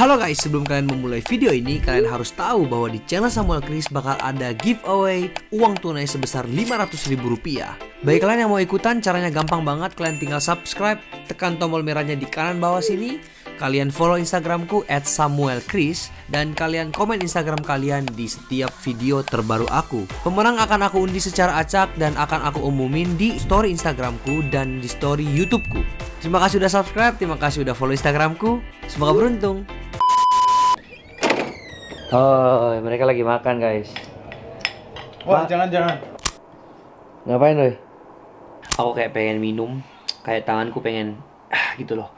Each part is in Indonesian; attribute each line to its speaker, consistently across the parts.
Speaker 1: Halo guys, sebelum kalian memulai video ini, kalian harus tahu bahwa di channel Samuel Chris bakal ada giveaway uang tunai sebesar Rp500.000. Bagi kalian yang mau ikutan, caranya gampang banget. Kalian tinggal subscribe, tekan tombol merahnya di kanan bawah sini. Kalian follow Instagramku @samuelchris dan kalian komen Instagram kalian di setiap video terbaru aku. Pemenang akan aku undi secara acak dan akan aku umumin di story Instagramku dan di story YouTubeku. Terima kasih udah subscribe, terima kasih udah follow Instagramku. Semoga beruntung. Oh, mereka lagi makan guys.
Speaker 2: Wah, jangan.
Speaker 1: Ngapain Roy? Aku kayak pengen minum, kayak tanganku pengen gitu loh.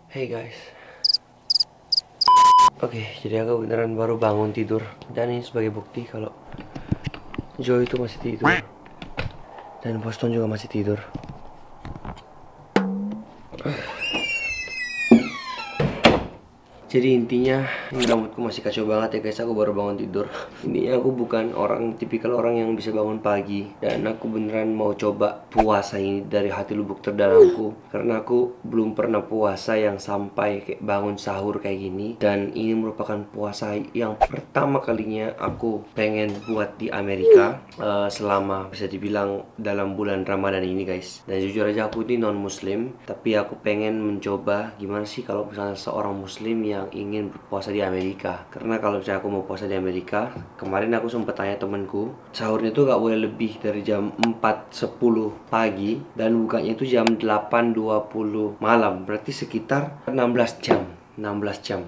Speaker 1: Hey guys. Oke, jadi aku beneran baru bangun tidur. Dan ini sebagai bukti kalau Joy itu masih tidur. Dan Boston juga masih tidur. Jadi intinya ini rambutku masih kacau banget ya guys. Aku baru bangun tidur. Intinya aku bukan tipikal orang yang bisa bangun pagi. Dan aku beneran mau coba puasa ini dari hati lubuk terdalamku. Karena aku belum pernah puasa yang sampai kayak bangun sahur kayak gini. Dan ini merupakan puasa yang pertama kalinya aku pengen buat di Amerika, selama bisa dibilang dalam bulan Ramadan ini guys. Dan jujur aja aku ini non muslim, tapi aku pengen mencoba gimana sih kalau misalnya seorang muslim yang ingin berpuasa di Amerika. Karena kalau misalnya aku mau puasa di Amerika, kemarin aku sempat tanya temenku, sahurnya tuh gak boleh lebih dari jam 4.10 pagi dan bukanya itu jam 8.20 malam. Berarti sekitar 16 jam.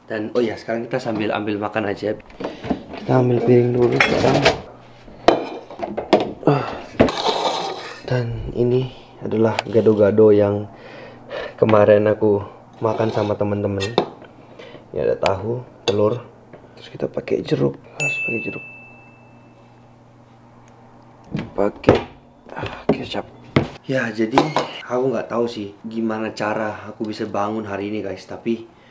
Speaker 1: Dan oh ya, sekarang kita sambil ambil makan aja. Kita ambil piring dulu sekarang. Dan ini adalah gado-gado yang kemarin aku makan sama teman-teman. Ini ada tahu, telur, terus kita pakai jeruk. Harus pakai jeruk. Pakai kecap. Ya, jadi aku nggak tahu sih gimana cara aku bisa bangun hari ini guys. Tapi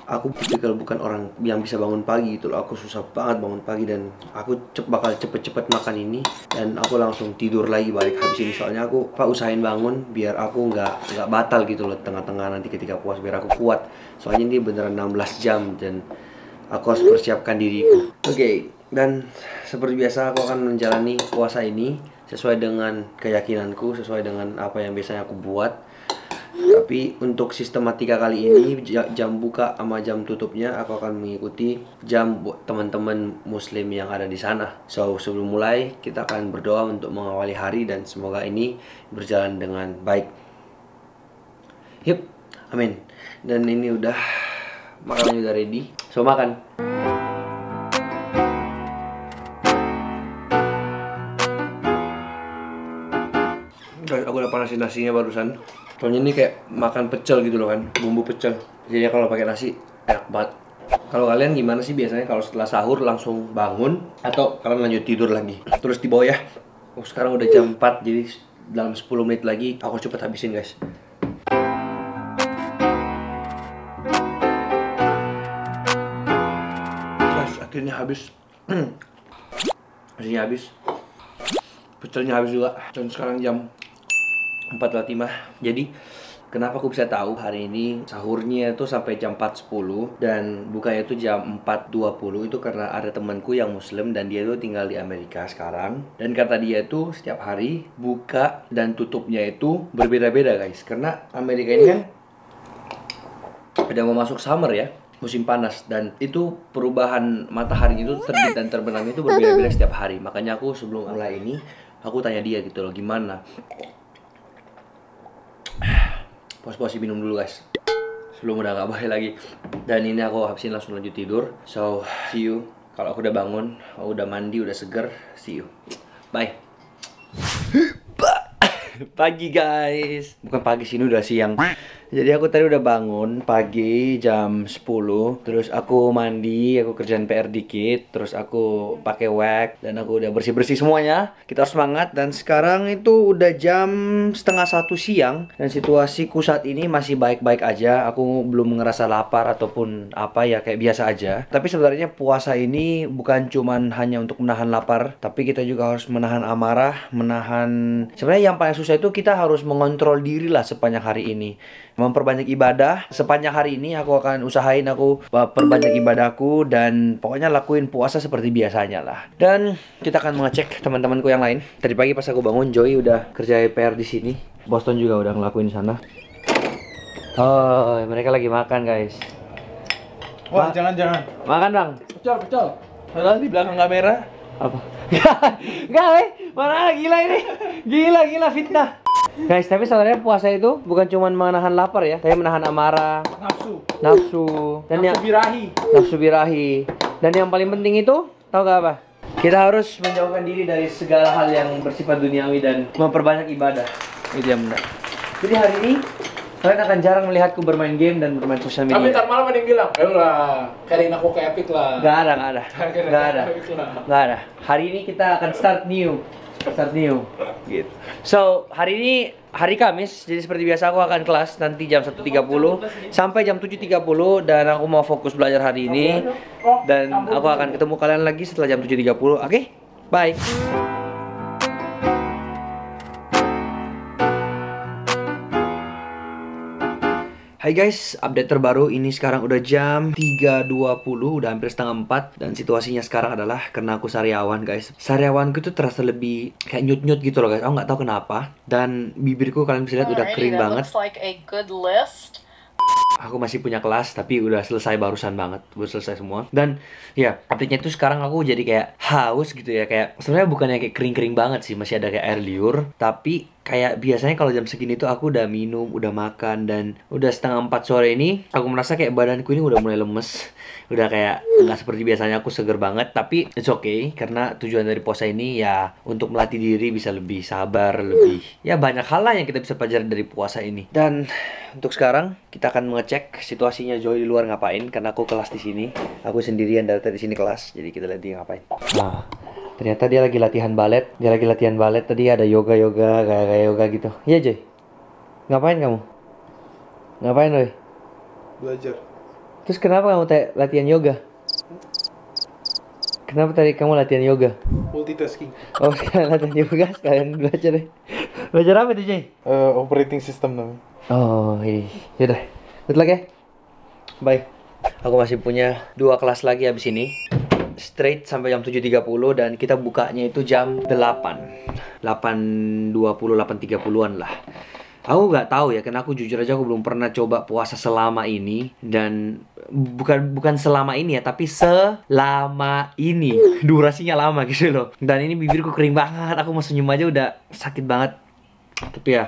Speaker 1: aku tipikal bukan orang yang bisa bangun pagi gitu loh. Aku susah banget bangun pagi dan aku bakal cepet-cepet makan ini dan aku langsung tidur lagi balik habis ini. Soalnya aku usahain bangun biar aku nggak batal gitu loh tengah-tengah nanti ketika puas, biar aku kuat. Soalnya ini beneran 16 jam dan aku harus persiapkan diriku. Oke, dan seperti biasa aku akan menjalani puasa ini sesuai dengan keyakinanku, sesuai dengan apa yang biasanya aku buat. Tapi untuk sistematika kali ini, jam buka sama jam tutupnya aku akan mengikuti jam buat teman-teman muslim yang ada di sana. So, sebelum mulai kita akan berdoa untuk mengawali hari dan semoga ini berjalan dengan baik. Yup, amin. Dan ini udah, makanannya udah ready. So, makan. Guys, aku udah panasin nasinya barusan. Soalnya ini kayak makan pecel gitu loh kan, bumbu pecel. Jadi kalau pakai nasi enak banget. Kalau kalian gimana sih biasanya kalau setelah sahur langsung bangun atau kalian lanjut tidur lagi? Terus di bawah ya. Oh, sekarang udah jam 4, jadi dalam 10 menit lagi aku cepet habisin guys. Guys, akhirnya habis. Nasinya habis. Pecelnya habis juga. Dan sekarang jam 4.05. Jadi kenapa aku bisa tahu hari ini sahurnya itu sampai jam 4.10 dan bukanya itu jam 4.20 itu karena ada temanku yang muslim dan dia itu tinggal di Amerika sekarang. Dan kata dia itu setiap hari buka dan tutupnya itu berbeda-beda guys. Karena Amerika ini kan udah mau masuk summer ya, musim panas, dan itu perubahan matahari itu terbit dan terbenam itu berbeda-beda setiap hari. Makanya aku sebelum mulai ini aku tanya dia gitu loh, gimana. Pos-posi minum dulu guys, sebelum udah gak boleh lagi. Dan ini aku habisin langsung lanjut tidur. So, see you. Kalau aku udah bangun, aku udah mandi, udah seger. See you. Bye. Pagi guys. Bukan pagi sih, ini udah siang. Jadi aku tadi udah bangun pagi jam 10. Terus aku mandi, aku kerjaan PR dikit. Terus aku pakai wax dan aku udah bersih-bersih semuanya. Kita harus semangat. Dan sekarang itu udah jam setengah 1 siang. Dan situasiku saat ini masih baik-baik aja. Aku belum ngerasa lapar ataupun apa ya, kayak biasa aja. Tapi sebenarnya puasa ini bukan cuman hanya untuk menahan lapar, tapi kita juga harus menahan amarah, menahan... Sebenarnya yang paling susah itu kita harus mengontrol diri lah sepanjang hari ini. Memperbanyak ibadah. Sepanjang hari ini aku akan usahain aku perbanyak ibadahku dan pokoknya lakuin puasa seperti biasanya lah. Dan kita akan mengecek teman-temanku yang lain. Tadi pagi pas aku bangun, Joy udah kerja PR di sini. Boston juga udah ngelakuin sana. Oh, mereka lagi makan, guys.
Speaker 2: Wah, jangan.
Speaker 1: Makan, Bang.
Speaker 2: Pecel. Padahal di belakang kamera.
Speaker 1: Apa? Enggak, mana gila ini. Gila fitnah. Guys, tapi sebenarnya puasa itu bukan cuma menahan lapar ya, tapi menahan amarah, nafsu birahi. Dan yang paling penting itu, tahu gak apa? Kita harus menjauhkan diri dari segala hal yang bersifat duniawi dan memperbanyak ibadah. Itu yang benar. Jadi hari ini kalian akan jarang melihatku bermain game dan bermain sosial media.
Speaker 2: Tapi ntar malam ada yang bilang, ayolah, carry aku ke Epic lah.
Speaker 1: Gak ada. Hari ini kita akan start new gitu. So, hari ini hari Kamis, jadi seperti biasa aku akan kelas nanti jam 1.30 sampai jam 7.30 dan aku mau fokus belajar hari ini dan aku akan ketemu kalian lagi setelah jam 7.30. Oke? Bye. Hai guys, update terbaru. Ini sekarang udah jam 3.20, udah hampir setengah 4. Dan situasinya sekarang adalah karena aku sariawan guys. Sariawanku tuh terasa lebih kayak nyut-nyut gitu loh guys. Aku nggak tahu kenapa. Dan bibirku kalian bisa lihat udah kering banget. Aku masih punya kelas, tapi udah selesai barusan banget. Udah selesai semua. Dan ya, update-nya tuh sekarang aku jadi kayak haus gitu ya. Kayak sebenarnya bukannya kayak kering-kering banget sih. Masih ada kayak air liur. Tapi kayak biasanya kalau jam segini tuh aku udah minum, udah makan. Dan udah setengah 4 sore ini, aku merasa kayak badanku ini udah mulai lemes. Udah kayak nggak seperti biasanya, aku seger banget. Tapi it's okay, karena tujuan dari puasa ini ya untuk melatih diri bisa lebih sabar, lebih ya banyak hal lah yang kita bisa pelajari dari puasa ini. Dan untuk sekarang kita akan mengecek situasinya Joy di luar ngapain, karena aku kelas di sini. Aku sendirian dari tadi sini kelas, jadi kita lihat dia ngapain. Nah, ternyata dia lagi latihan balet. Tadi ada yoga kayak yoga gitu. Iya Joy. Ngapain kamu? Ngapain Joy?
Speaker 2: Belajar.
Speaker 1: Terus kenapa kamu latihan yoga? Kenapa tadi kamu latihan yoga?
Speaker 2: Multitasking.
Speaker 1: Oh, sekalian latihan yoga, sekalian belajar deh. Belajar apa tuh, Jay?
Speaker 2: Operating system namanya.
Speaker 1: Oh, iya. Yaudah, good luck ya. Bye. Aku masih punya 2 kelas lagi habis ini. Straight sampai jam 7.30 dan kita bukanya itu jam 8. 8.20, 8.30-an lah. Aku nggak tahu ya, karena aku jujur aja aku belum pernah coba puasa selama ini. Dan bukan selama ini ya, tapi selama ini. Durasinya lama gitu loh. Dan ini bibirku kering banget, aku mau senyum aja udah sakit banget. Tapi ya,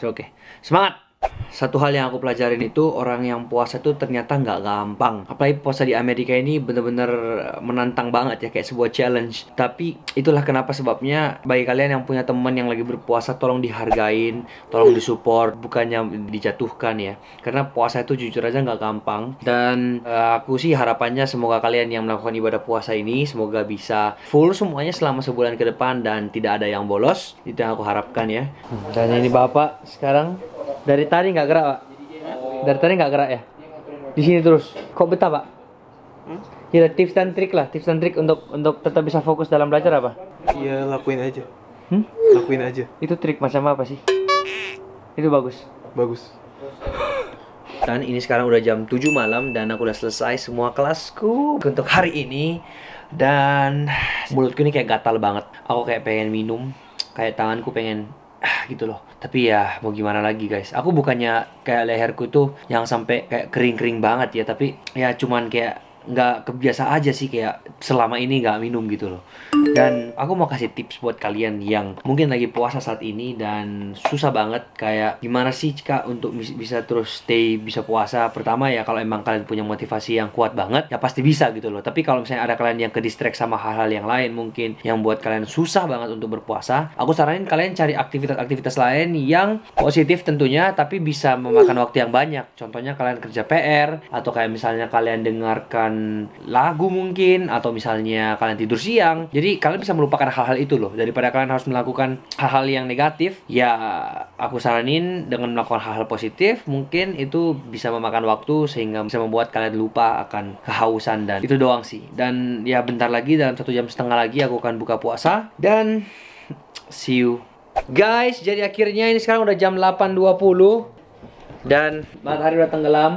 Speaker 1: oke. Semangat! Satu hal yang aku pelajarin itu, orang yang puasa tuh ternyata nggak gampang. Apalagi puasa di Amerika ini bener-bener menantang banget ya, kayak sebuah challenge. Tapi itulah kenapa sebabnya bagi kalian yang punya teman yang lagi berpuasa, tolong dihargain, tolong disupport, bukannya dijatuhkan ya. Karena puasa itu jujur aja nggak gampang. Dan aku sih harapannya semoga kalian yang melakukan ibadah puasa ini semoga bisa full semuanya selama sebulan ke depan dan tidak ada yang bolos. Itu yang aku harapkan ya. Dan ini bapak sekarang dari tadi nggak gerak, Pak. Dari tadi nggak gerak ya? Di sini terus. Kok betah, Pak? Ya, tips dan trik untuk tetap bisa fokus dalam belajar apa?
Speaker 2: Iya, lakuin aja. Lakuin aja.
Speaker 1: Itu trik macam apa sih? Itu bagus. Dan ini sekarang udah jam 7 malam dan aku udah selesai semua kelasku untuk hari ini. Dan mulutku ini kayak gatal banget. Aku kayak pengen minum, kayak tanganku pengen gitu loh. Tapi ya mau gimana lagi guys. Aku bukannya kayak leherku tuh yang sampai kayak kering-kering banget ya, tapi ya cuman kayak nggak kebiasa aja sih, kayak selama ini nggak minum gitu loh. Dan aku mau kasih tips buat kalian yang mungkin lagi puasa saat ini dan susah banget. Kayak gimana sih Kak untuk bisa terus stay bisa puasa. Pertama ya kalau emang kalian punya motivasi yang kuat banget ya pasti bisa gitu loh. Tapi kalau misalnya ada kalian yang ke distract sama hal-hal yang lain mungkin yang buat kalian susah banget untuk berpuasa, aku saranin kalian cari aktivitas-aktivitas lain yang positif tentunya tapi bisa memakan waktu yang banyak. Contohnya kalian kerja PR, atau kayak misalnya kalian dengarkan lagu mungkin, atau misalnya kalian tidur siang. Jadi kalian bisa melupakan hal-hal itu loh, daripada kalian harus melakukan hal-hal yang negatif. Ya aku saranin dengan melakukan hal-hal positif, mungkin itu bisa memakan waktu sehingga bisa membuat kalian lupa akan kehausan. Dan itu doang sih. Dan ya bentar lagi, dalam 1,5 jam lagi aku akan buka puasa. Dan see you guys. Jadi akhirnya ini sekarang udah jam 8.20 dan matahari udah tenggelam.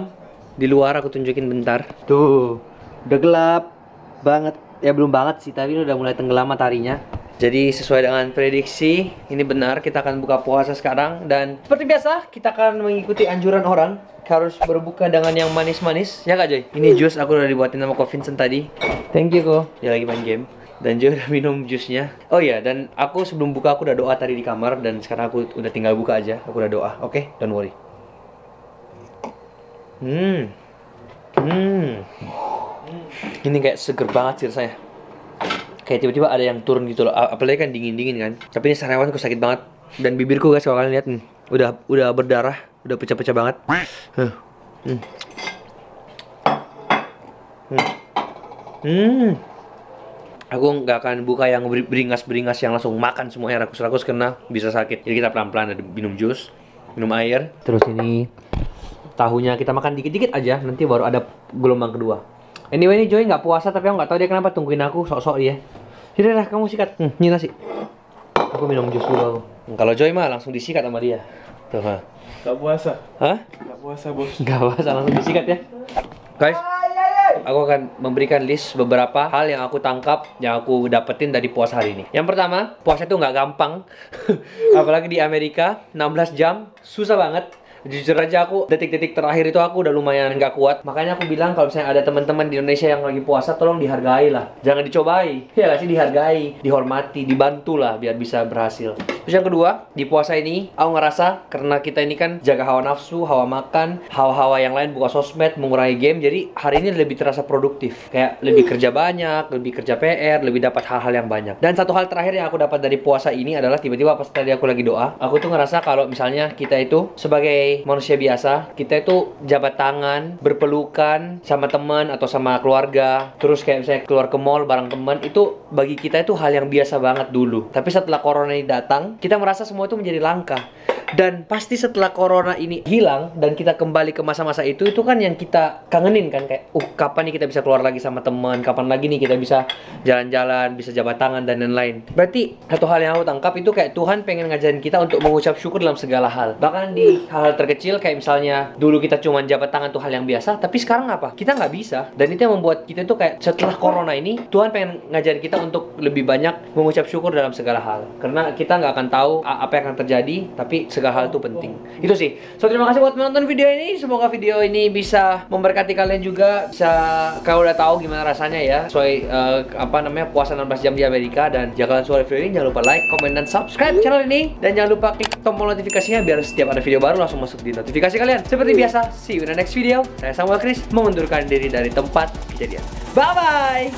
Speaker 1: Di luar aku tunjukin bentar. Tuh, udah gelap banget. Ya belum banget sih, tapi udah mulai tenggelam mataharinya. Jadi sesuai dengan prediksi, ini benar kita akan buka puasa sekarang. Dan seperti biasa, kita akan mengikuti anjuran orang, harus berbuka dengan yang manis-manis. Ya Kak Joy? Ini jus aku udah dibuatin sama Ko Vincent tadi. Thank you Ko. Dia lagi main game. Dan Joy udah minum jusnya. Oh iya, dan aku sebelum buka aku udah doa tadi di kamar. Dan sekarang aku udah tinggal buka aja. Aku udah doa. Oke, don't worry. Ini kayak seger banget sih rasanya. Kayak tiba-tiba ada yang turun gitu loh. Apalagi kan dingin-dingin kan. Tapi ini sariawanku sakit banget. Dan bibirku guys kalau kalian lihat nih, udah berdarah, udah pecah-pecah banget. Aku nggak akan buka yang beringas-beringas yang langsung makan semuanya rakus-rakus karena bisa sakit. Jadi kita pelan-pelan ada minum jus, minum air. Terus ini tahunya kita makan dikit-dikit aja, nanti baru ada gelombang kedua. Anyway, ini Joy nggak puasa tapi aku nggak tahu dia kenapa tungguin aku sok-sok dia. Yaudah lah, kamu sikat. Ini nasi. Aku minum jus dulu. Kalau Joy mah langsung disikat sama dia. Tuh mah.
Speaker 2: Gak puasa.
Speaker 1: Hah?
Speaker 2: Gak puasa bos.
Speaker 1: Gak puasa, langsung disikat ya. Guys, aku akan memberikan list beberapa hal yang aku tangkap, yang aku dapetin dari puasa hari ini. Yang pertama, puasa itu nggak gampang. Apalagi di Amerika, 16 jam, susah banget. Jujur aja aku detik-detik terakhir itu aku udah lumayan nggak kuat. Makanya aku bilang kalau misalnya ada teman-teman di Indonesia yang lagi puasa, tolong dihargai lah. Jangan dicobai. Ya nggak sih, dihargai, dihormati, dibantu lah biar bisa berhasil. Terus yang kedua, di puasa ini aku ngerasa karena kita ini kan jaga hawa nafsu, hawa makan, hawa-hawa yang lain, buka sosmed, mengurangi game. Jadi hari ini lebih terasa produktif. Kayak lebih kerja banyak, lebih kerja PR, lebih dapat hal-hal yang banyak. Dan satu hal terakhir yang aku dapat dari puasa ini adalah tiba-tiba pas tadi aku lagi doa, aku tuh ngerasa kalau misalnya kita itu sebagai manusia biasa, kita itu jabat tangan, berpelukan sama teman atau sama keluarga, terus kayak misalnya keluar ke mall bareng teman, itu bagi kita itu hal yang biasa banget dulu. Tapi setelah corona ini datang, kita merasa semua itu menjadi langka. Dan pasti setelah corona ini hilang dan kita kembali ke masa-masa itu kan yang kita kangenin kan, kayak kapan nih kita bisa keluar lagi sama teman, kapan lagi nih kita bisa jalan-jalan, bisa jabat tangan dan lain-lain. Berarti satu hal yang aku tangkap itu kayak Tuhan pengen ngajarin kita untuk mengucap syukur dalam segala hal. Bahkan di hal-hal terkecil kayak misalnya dulu kita cuma jabat tangan tuh hal yang biasa, tapi sekarang apa? Kita nggak bisa. Dan itu yang membuat kita tuh kayak setelah corona ini Tuhan pengen ngajarin kita untuk lebih banyak mengucap syukur dalam segala hal. Karena kita nggak akan tahu apa yang akan terjadi, tapi segala hal itu penting. Itu sih. So terima kasih buat menonton video ini. Semoga video ini bisa memberkati kalian juga. Bisa kau udah tahu gimana rasanya ya. Sesuai puasa 16 jam di Amerika. Dan jika kalian suka video ini, jangan lupa like, komen, dan subscribe channel ini. Dan jangan lupa klik tombol notifikasinya biar setiap ada video baru langsung masuk di notifikasi kalian. Seperti biasa, see you in the next video. Saya Samuel Chris, mengundurkan diri dari tempat kejadian. Bye bye.